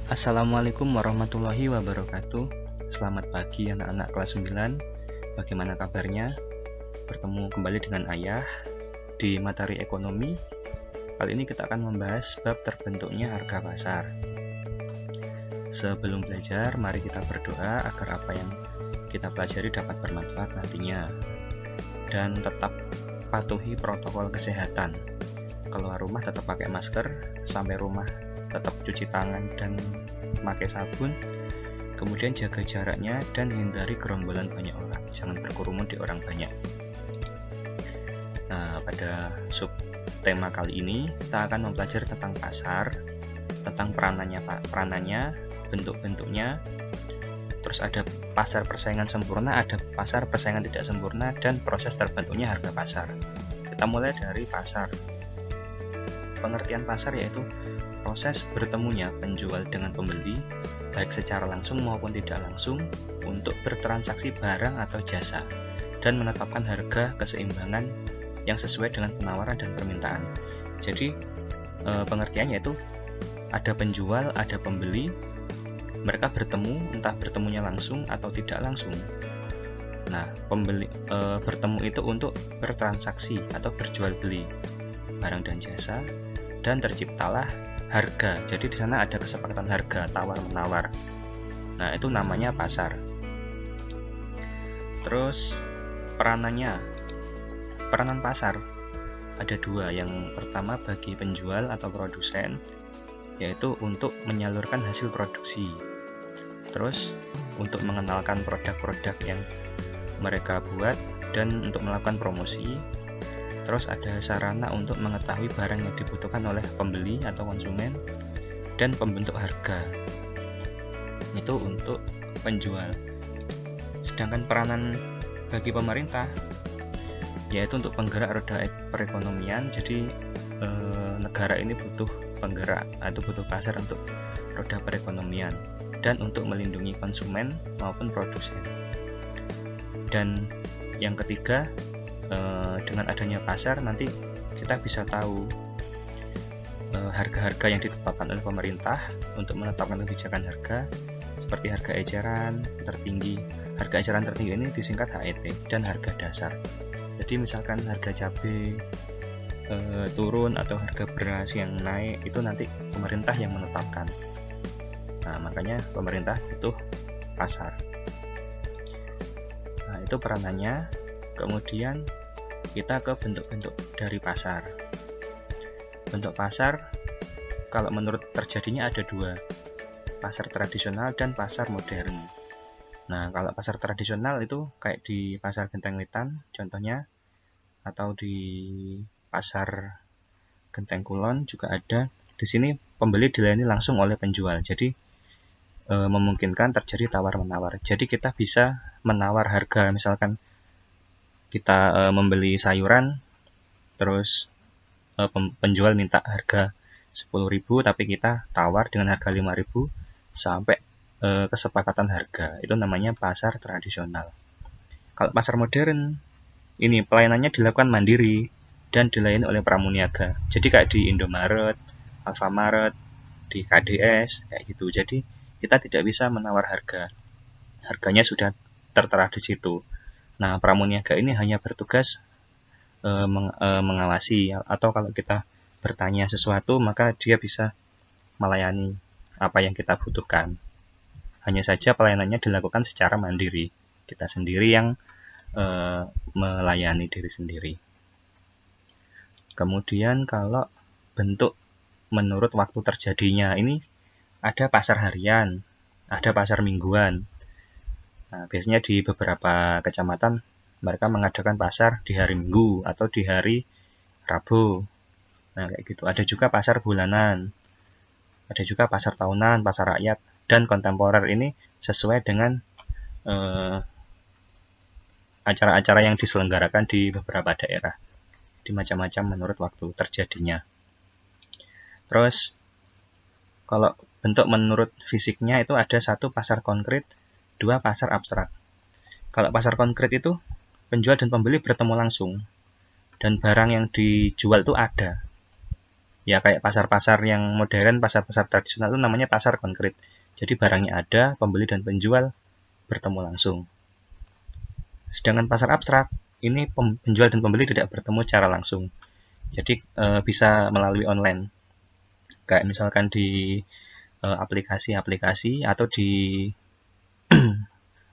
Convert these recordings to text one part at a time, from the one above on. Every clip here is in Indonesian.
Assalamualaikum warahmatullahi wabarakatuh. Selamat pagi anak-anak kelas 9. Bagaimana kabarnya? Bertemu kembali dengan Ayah di materi ekonomi. Kali ini kita akan membahas bab terbentuknya harga pasar. Sebelum belajar, mari kita berdoa agar apa yang kita pelajari dapat bermanfaat nantinya. Dan tetap patuhi protokol kesehatan. Keluar rumah tetap pakai masker, sampai rumah tetap cuci tangan dan pakai sabun, kemudian jaga jaraknya dan hindari gerombolan banyak orang, jangan berkerumun di orang banyak. Nah, pada sub tema kali ini kita akan mempelajari tentang pasar, tentang peranannya, bentuk-bentuknya, terus ada pasar persaingan sempurna, ada pasar persaingan tidak sempurna, dan proses terbentuknya harga pasar. Kita mulai dari pasar. Pengertian pasar yaitu proses bertemunya penjual dengan pembeli, baik secara langsung maupun tidak langsung, untuk bertransaksi barang atau jasa, dan menetapkan harga keseimbangan yang sesuai dengan penawaran dan permintaan. Jadi, pengertiannya itu ada penjual, ada pembeli, mereka bertemu, entah bertemunya langsung atau tidak langsung. Nah, bertemu itu untuk bertransaksi atau berjual beli barang dan jasa, dan terciptalah harga. Jadi di sana ada kesepakatan harga tawar-menawar. Nah, itu namanya pasar. Terus peranannya. Peranan pasar ada dua. Yang pertama bagi penjual atau produsen, yaitu untuk menyalurkan hasil produksi. Terus untuk mengenalkan produk-produk yang mereka buat dan untuk melakukan promosi. Terus ada sarana untuk mengetahui barang yang dibutuhkan oleh pembeli atau konsumen, dan pembentuk harga. Itu untuk penjual. Sedangkan peranan bagi pemerintah yaitu untuk penggerak roda perekonomian. Jadi negara ini butuh penggerak atau butuh pasar untuk roda perekonomian, dan untuk melindungi konsumen maupun produsen. Dan yang ketiga, dengan adanya pasar nanti kita bisa tahu harga-harga yang ditetapkan oleh pemerintah untuk menetapkan kebijakan harga, seperti harga eceran tertinggi. Harga eceran tertinggi ini disingkat HET, dan harga dasar. Jadi misalkan harga cabai turun atau harga beras yang naik, itu nanti pemerintah yang menetapkan. Nah, makanya pemerintah butuh pasar. Nah, itu peranannya. Kemudian kita ke bentuk-bentuk dari pasar. Bentuk pasar, kalau menurut terjadinya ada dua, pasar tradisional dan pasar modern. Nah, kalau pasar tradisional itu kayak di pasar Genteng Wetan contohnya, atau di pasar Genteng Kulon juga ada. Di sini pembeli dilayani langsung oleh penjual, jadi memungkinkan terjadi tawar-menawar. Jadi kita bisa menawar harga, misalkan kita membeli sayuran, terus penjual minta harga 10.000, tapi kita tawar dengan harga 5.000 sampai kesepakatan harga. Itu namanya pasar tradisional. Kalau pasar modern, ini pelayanannya dilakukan mandiri dan dilayani oleh pramuniaga. Jadi kayak di Indomaret, Alfamaret, di KDS, kayak gitu. Jadi kita tidak bisa menawar harga. Harganya sudah tertera di situ. Nah, pramuniaga ini hanya bertugas mengawasi, atau kalau kita bertanya sesuatu maka dia bisa melayani apa yang kita butuhkan. Hanya saja pelayanannya dilakukan secara mandiri. Kita sendiri yang melayani diri sendiri. Kemudian kalau bentuk menurut waktu terjadinya, ini ada pasar harian, ada pasar mingguan. Nah, biasanya di beberapa kecamatan mereka mengadakan pasar di hari Minggu atau di hari Rabu. Nah, kayak gitu. Ada juga pasar bulanan. Ada juga pasar tahunan, pasar rakyat, dan kontemporer. Ini sesuai dengan acara-acara yang diselenggarakan di beberapa daerah. Di macam-macam menurut waktu terjadinya. Terus, kalau bentuk menurut fisiknya itu ada satu pasar konkret, dua pasar abstrak. Kalau pasar konkret itu penjual dan pembeli bertemu langsung, dan barang yang dijual itu ada. Ya kayak pasar-pasar yang modern, pasar-pasar tradisional itu namanya pasar konkret. Jadi barangnya ada, pembeli dan penjual bertemu langsung. Sedangkan pasar abstrak, ini penjual dan pembeli tidak bertemu secara langsung. Jadi bisa melalui online. Kayak misalkan di aplikasi-aplikasi atau di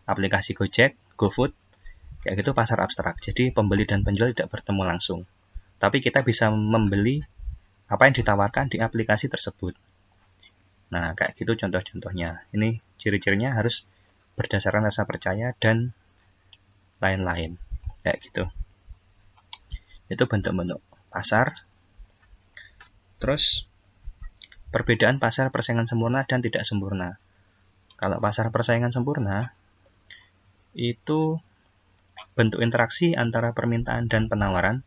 aplikasi Gojek, GoFood, kayak gitu pasar abstrak. Jadi pembeli dan penjual tidak bertemu langsung. Tapi kita bisa membeli apa yang ditawarkan di aplikasi tersebut. Nah, kayak gitu contoh-contohnya. Ini ciri-cirinya harus berdasarkan rasa percaya dan lain-lain. Kayak gitu. Itu bentuk-bentuk pasar. Terus, perbedaan pasar persaingan sempurna dan tidak sempurna. Kalau pasar persaingan sempurna, itu bentuk interaksi antara permintaan dan penawaran,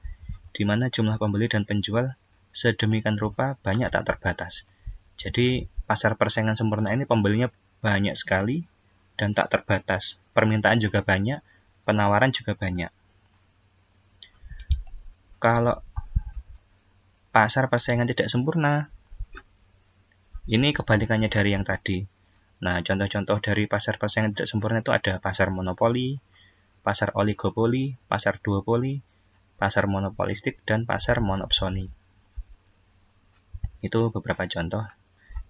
di mana jumlah pembeli dan penjual sedemikian rupa banyak tak terbatas. Jadi pasar persaingan sempurna ini pembelinya banyak sekali dan tak terbatas. Permintaan juga banyak, penawaran juga banyak. Kalau pasar persaingan tidak sempurna, ini kebalikannya dari yang tadi. Nah, contoh-contoh dari pasar persaingan tidak sempurna itu ada pasar monopoli, pasar oligopoli, pasar duopoli, pasar monopolistik, dan pasar monopsoni. Itu beberapa contoh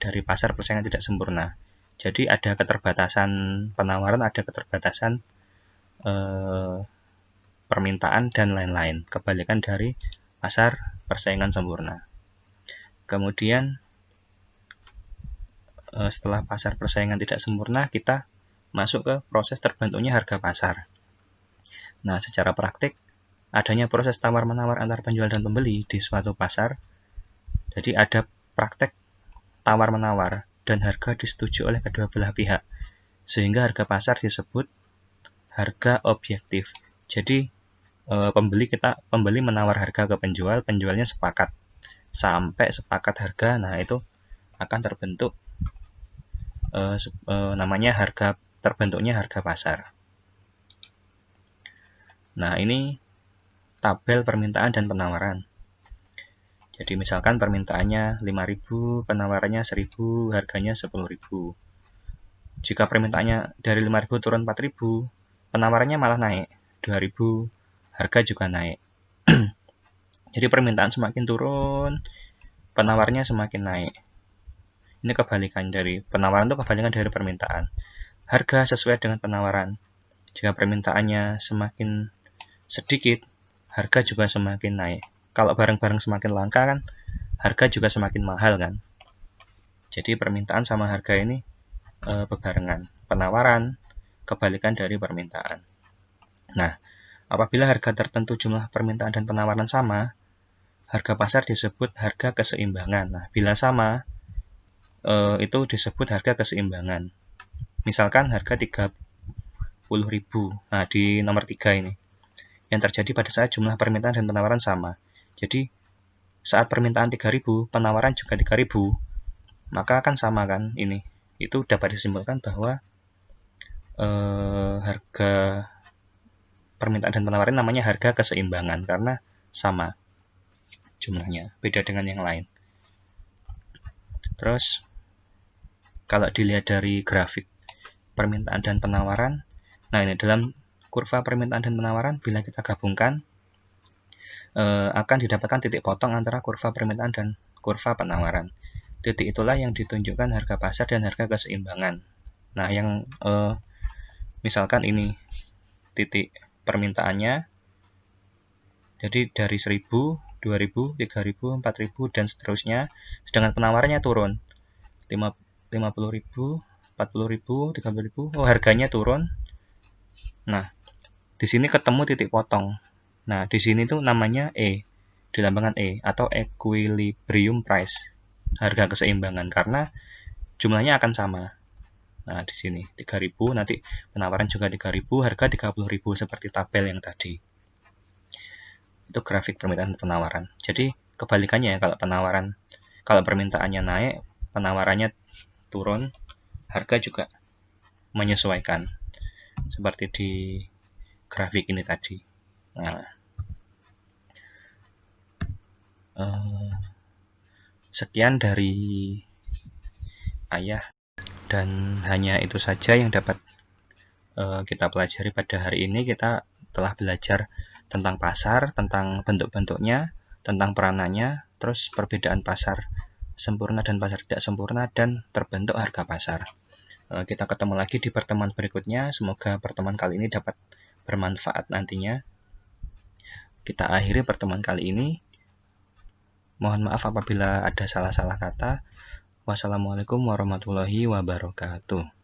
dari pasar persaingan tidak sempurna. Jadi ada keterbatasan penawaran, ada keterbatasan permintaan, dan lain-lain. Kebalikan dari pasar persaingan sempurna. Kemudian setelah pasar persaingan tidak sempurna, kita masuk ke proses terbentuknya harga pasar. Nah, secara praktik, adanya proses tawar-menawar antar penjual dan pembeli di suatu pasar. Jadi ada praktek tawar-menawar dan harga disetujui oleh kedua belah pihak. Sehingga harga pasar disebut harga objektif. Jadi pembeli menawar harga ke penjual, penjualnya sepakat. Sampai sepakat harga, nah itu akan terbentuk namanya terbentuknya harga pasar. Nah, ini tabel permintaan dan penawaran. Jadi misalkan permintaannya 5.000, penawarannya 1.000, harganya 10.000. Jika permintaannya dari 5.000 turun 4.000, penawarannya malah naik 2.000, harga juga naik. Jadi permintaan semakin turun, penawarnya semakin naik. Ini kebalikan dari penawaran itu kebalikan dari permintaan. Harga sesuai dengan penawaran. Jika permintaannya semakin sedikit, harga juga semakin naik. Kalau barang-barang semakin langka kan, harga juga semakin mahal kan. Jadi permintaan sama harga ini berbarengan. Penawaran kebalikan dari permintaan. Nah, apabila harga tertentu jumlah permintaan dan penawaran sama, harga pasar disebut harga keseimbangan. Nah, bila sama, itu disebut harga keseimbangan. Misalkan harga 30.000. Nah, di nomor 3 ini. Yang terjadi pada saat jumlah permintaan dan penawaran sama. Jadi, saat permintaan 3.000, penawaran juga 3.000, maka akan sama kan ini. Itu dapat disimpulkan bahwa harga permintaan dan penawaran namanya harga keseimbangan karena sama jumlahnya, beda dengan yang lain. Terus, kalau dilihat dari grafik permintaan dan penawaran, nah ini dalam kurva permintaan dan penawaran, bila kita gabungkan, akan didapatkan titik potong antara kurva permintaan dan kurva penawaran. Titik itulah yang ditunjukkan harga pasar dan harga keseimbangan. Nah, yang misalkan ini titik permintaannya, jadi dari 1.000, 2.000, 3.000, 4.000, dan seterusnya, sedangkan penawarannya turun. 50.000, 40.000, 30.000, oh harganya turun. Nah, di sini ketemu titik potong. Nah, di sini tuh namanya E, dilambangkan E, atau equilibrium price, harga keseimbangan, karena jumlahnya akan sama. Nah, di sini 3.000, nanti penawaran juga 3.000, harga 30.000 seperti tabel yang tadi. Itu grafik permintaan dan penawaran. Jadi kebalikannya ya, kalau permintaannya naik, penawarannya turun, harga juga menyesuaikan. Seperti di grafik ini tadi. Nah, Sekian dari Ayah, dan hanya itu saja yang dapat kita pelajari pada hari ini. Kita telah belajar tentang pasar, tentang bentuk-bentuknya, tentang peranannya, terus perbedaan pasar sempurna dan pasar tidak sempurna, dan terbentuk harga pasar. Kita ketemu lagi di pertemuan berikutnya. Semoga pertemuan kali ini dapat bermanfaat nantinya. Kita akhiri pertemuan kali ini. Mohon maaf apabila ada salah-salah kata. Wassalamualaikum warahmatullahi wabarakatuh.